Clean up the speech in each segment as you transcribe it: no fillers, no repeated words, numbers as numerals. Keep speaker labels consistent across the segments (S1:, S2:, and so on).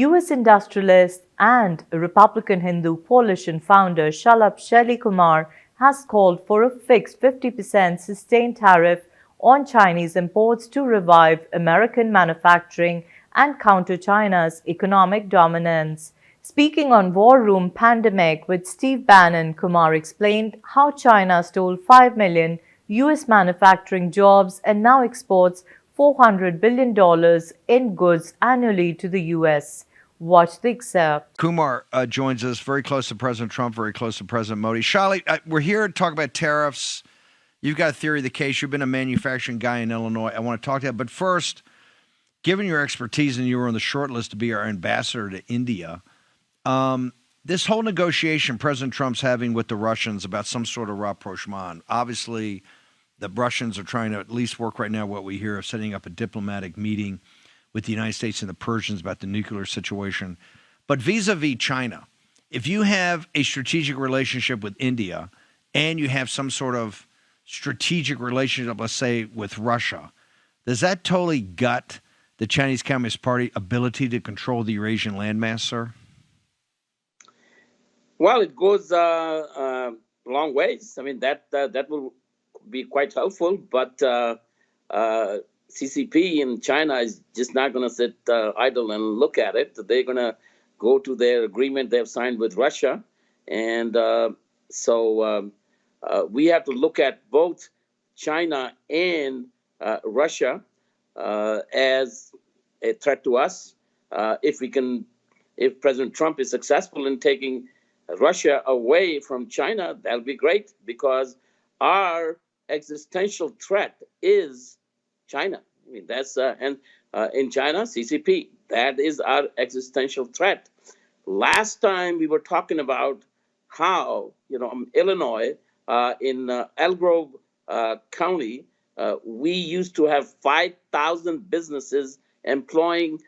S1: US industrialist and Republican Hindu coalition founder Shalabh Shalli Kumar has called for a fixed 50% sustained tariff on Chinese imports to revive American manufacturing and counter China's economic dominance. Speaking on War Room Pandemic with Steve Bannon, Kumar explained how China stole 5 million US manufacturing jobs and now exports $400 billion in goods annually to the US. Watch the excerpt.
S2: Kumar joins us, very close to President Trump, very close to President Modi. Shalli, we're here to talk about tariffs. You've got a theory of the case. You've been a manufacturing guy in Illinois. I want to talk to you. But first, given your expertise and you were on the short list to be our ambassador to India, this whole negotiation President Trump's having with the Russians about some sort of rapprochement, obviously the Russians are trying to at least work right now, what we hear, of setting up a diplomatic meeting with the United States and the Persians about the nuclear situation. But vis-a-vis China, if you have a strategic relationship with India and you have some sort of strategic relationship, let's say, with Russia, does that totally gut the Chinese Communist Party ability to control the Eurasian landmass, sir?
S3: Well, it goes long ways. I mean, that will be quite helpful, but CCP in China is just not going to sit idle and look at it. They're going to go to their agreement they've signed with Russia. And so we have to look at both China and Russia as a threat to us. If President Trump is successful in taking Russia away from China, that'll be great, because our existential threat is China. I mean, that's in China, CCP. That is our existential threat. Last time we were talking about how, Illinois, in Elk Grove County, we used to have 5,000 businesses employing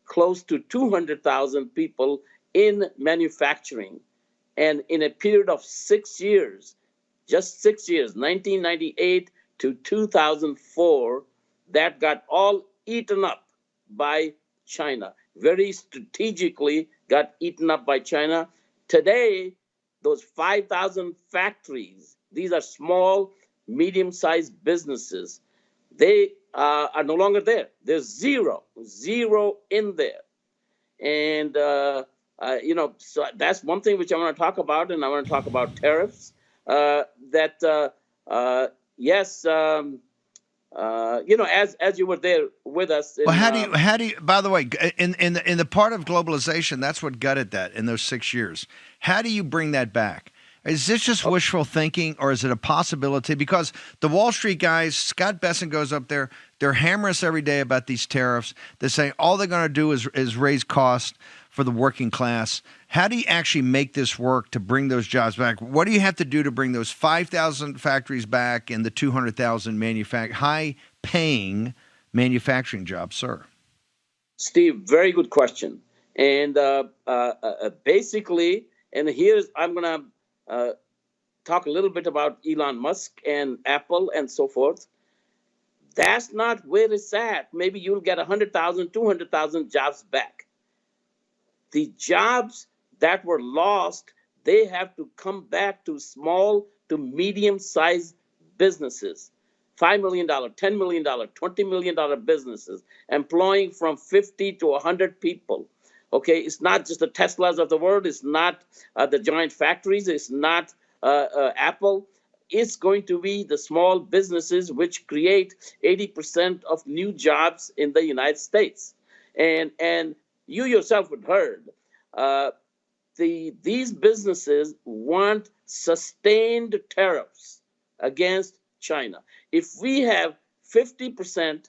S3: close to 200,000 people in manufacturing. And in a period of 6 years, just 6 years, 1998 to 2004, that got all eaten up by China. Very strategically got eaten up by China. Today, those 5,000 factories, these are small, medium-sized businesses. They are no longer there. There's zero in there. And, so that's one thing which I want to talk about, and I want to talk about tariffs. Yes, as you were there with us.
S2: Well, how do you? By the way, in the part of globalization, that's what gutted that in those 6 years. How do you bring that back? Is this just wishful thinking, or is it a possibility? Because the Wall Street guys, Scott Besson goes up there, they're hammering us every day about these tariffs. They're saying all they're going to do is raise costs for the working class. How do you actually make this work to bring those jobs back? What do you have to do to bring those 5,000 factories back and the 200,000 high-paying manufacturing jobs, sir?
S3: Steve, very good question. And basically, and here's, I'm going to talk a little bit about Elon Musk and Apple and so forth. That's not where it's at. Maybe you'll get 100,000, 200,000 jobs back. The jobs that were lost, they have to come back to small to medium-sized businesses. $5 million, $10 million, $20 million businesses, employing from 50 to 100 people. Okay, it's not just the Teslas of the world. It's not the giant factories. It's not Apple. It's going to be the small businesses which create 80% of new jobs in the United States. And you yourself had heard, these businesses want sustained tariffs against China. If we have 50%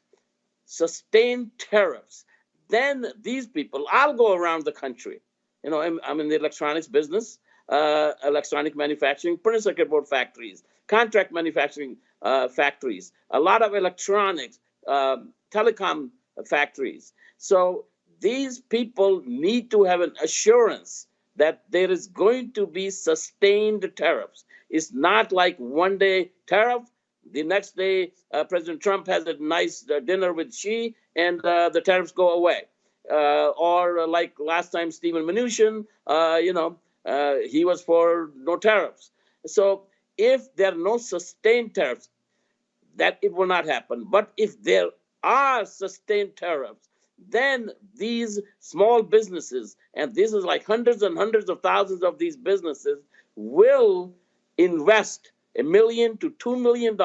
S3: sustained tariffs, then these people, I'll go around the country. I'm in the electronics business, electronic manufacturing, printed circuit board factories, contract manufacturing factories, a lot of electronics, telecom factories. So these people need to have an assurance that there is going to be sustained tariffs. It's not like one day tariff, the next day President Trump has a nice dinner with Xi, and the tariffs go away. or like last time, Stephen Mnuchin, he was for no tariffs. So if there are no sustained tariffs, that it will not happen. But if there are sustained tariffs, then these small businesses, and this is like hundreds and hundreds of thousands of these businesses, will invest $1 to $2 million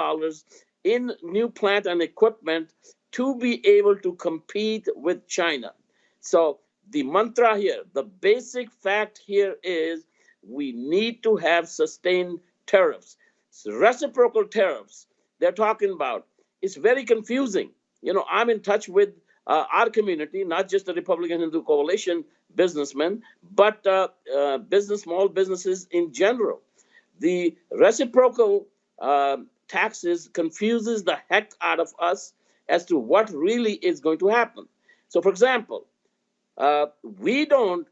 S3: in new plant and equipment to be able to compete with China. So the mantra here, the basic fact here is we need to have sustained tariffs. So reciprocal tariffs they're talking about, it's very confusing. I'm in touch with our community, not just the Republican Hindu Coalition businessmen, but small businesses in general. The reciprocal taxes confuses the heck out of us as to what really is going to happen. So, for example, we don't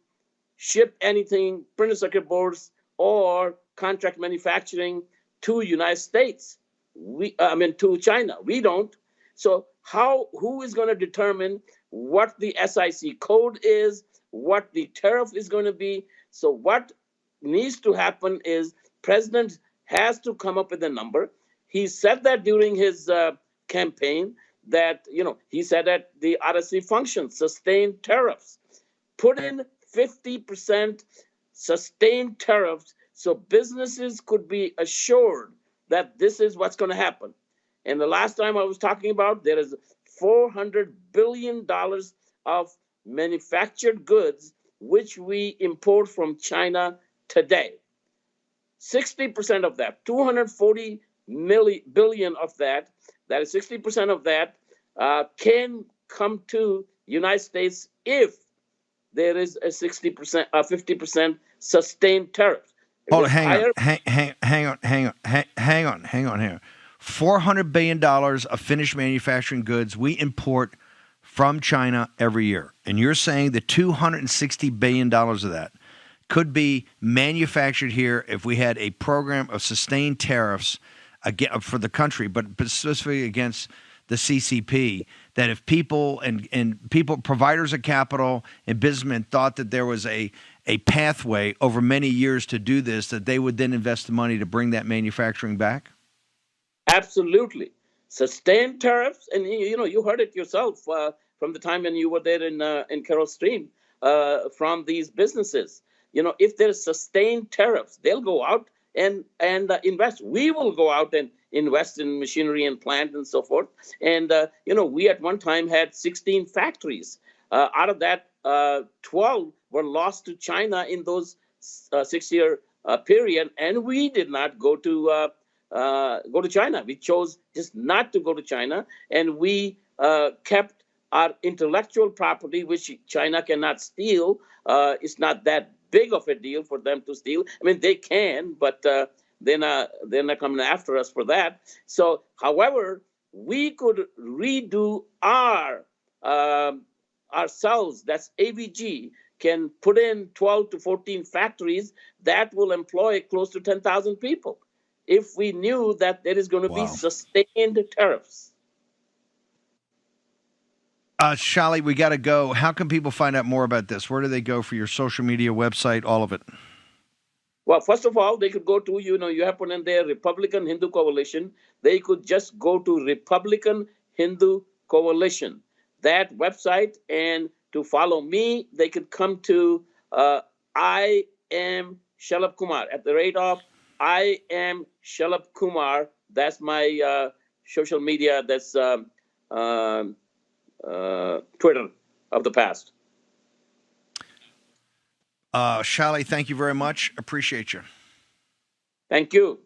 S3: ship anything, printed circuit boards or contract manufacturing to United States. To China. We don't. So who is going to determine what the SIC code is, what the tariff is going to be? So what needs to happen is President has to come up with a number. He said that during his campaign that, he said that the RSC function, sustained tariffs, put in 50% sustained tariffs so businesses could be assured that this is what's going to happen. And the last time I was talking about, there is $400 billion of manufactured goods which we import from China today. 60% of that, 240 billion of that, that is 60% of that, can come to United States if there is a 60%, 50% sustained tariff.
S2: Hold on, hang on. $400 billion of finished manufacturing goods we import from China every year. And you're saying that $260 billion of that could be manufactured here if we had a program of sustained tariffs for the country, but specifically against the CCP, that if people providers of capital and businessmen thought that there was a pathway over many years to do this, that they would then invest the money to bring that manufacturing back?
S3: Absolutely. Sustained tariffs, and you heard it yourself from the time when you were there in Carroll Stream from these businesses. If there's sustained tariffs, they'll go out and invest. We will go out and invest in machinery and plant and so forth. And, we at one time had 16 factories. Out of that, 12 were lost to China in those 6-year period. And we did not go to China. We chose just not to go to China. And we kept our intellectual property, which China cannot steal. It's not that big of a deal for them to steal. I mean, they can, but they're not coming after us for that. So, however, we could redo ourselves. That's ABG can put in 12 to 14 factories that will employ close to 10,000 people if we knew that there is going to be sustained tariffs.
S2: Shalli, we got to go. How can people find out more about this? Where do they go for your social media, website, all of it?
S3: Well, first of all, they could go to, you have put in there Republican Hindu Coalition. They could just go to Republican Hindu Coalition, that website. And to follow me, they could come to I am Shalabh Kumar at the rate of I am Shalabh Kumar. That's my social media. That's Twitter of the past.
S2: Shalli, thank you very much. Appreciate you.
S3: Thank you.